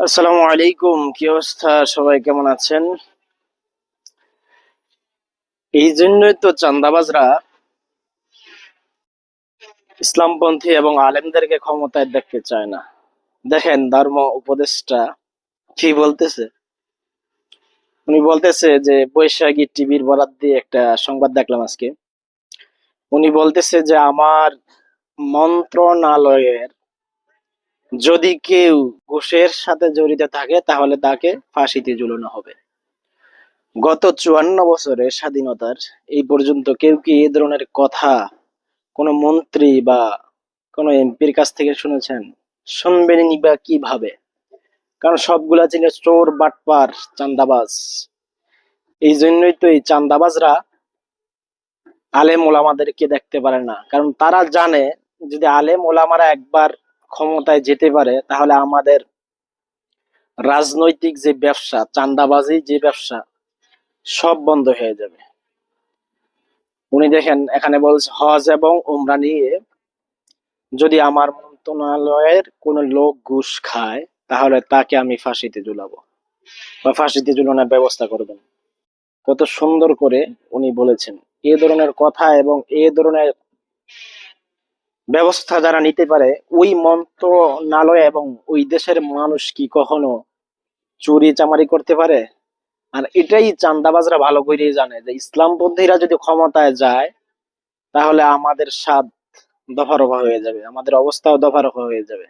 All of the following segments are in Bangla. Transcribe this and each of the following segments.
আসসালামু আলাইকুম, কি অবস্থা? সবাই কেমন আছেন? এই জন্যই তো চাঁদাবাজরা ইসলামপন্থী এবং আলেমদেরকে ক্ষমতায় দেখতে চায় না। দেখেন ধর্ম উপদেষ্টা কি বলতেছে। উনি বলতেছে যে বৈশাখী টিভির বরাত দিয়ে একটা সংবাদ দেখলাম আজকে। উনি বলতেছে যে আমার মন্ত্রণালয়ের যদি কেউ ঘুষের সাথে জড়িত থাকে তাহলে তাকে ফাঁসিতে ঝুলানো হবে। গত ৫৪ বছরের স্বাধীনতার এই পর্যন্ত কেউ কি এই ধরনের কথা কোনো মন্ত্রী বা কোনো এমপির কাছ থেকে শুনেছেন? শুনবেনই বা কিভাবে? কারণ সবগুলা ছিল চোর বাটপার চান্দাবাজ। এই জন্যই তো এই চান্দাবাজরা আলেম ওলামাদেরকে দেখতে পারে না, কারণ তারা জানে যদি আলেম ওলামারা একবার ক্ষমতায় যেতে পারে তাহলে আমাদের রাজনৈতিক যে ব্যবসা, চান্দাবাজি যে ব্যবসা, সব বন্ধ হয়ে যাবে। উনি দেখেন এখানে বলছে হজ এবং উমরা নিয়ে যদি আমার মন্ত্রণালয়ের কোনো লোক ঘুষ খায় তাহলে তাকে আমি ফাঁসিতে ঝুলাবো বা ফাঁসিতে ঝুলানোর ব্যবস্থা করবেন। কত সুন্দর করে উনি বলেছেন। এ ধরনের কথা এবং এ ধরনের ব্যবস্থা যারা নিতে পারে, ওই মন্ত্রণালয় এবং ওই দেশের মানুষ কি কখনো চুরি চামারি করতে পারে? আর এটাই চান্দাবাজরা ভালো করেই জানে যে ইসলামপন্থীরা যদি ক্ষমতায় যায় তাহলে আমাদের স্বাদ দফারফা হয়ে যাবে, আমাদের অবস্থাও দফারফা হয়ে যাবে।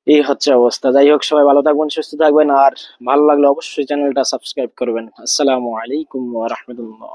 এই হচ্ছে অবস্থা। যাই হোক, সবাই ভালো থাকবেন, সুস্থ থাকবেন, আর ভালো লাগলে অবশ্যই চ্যানেলটা সাবস্ক্রাইব করবেন। আসসালামু আলাইকুম ওয়া রাহমাতুল্লাহ।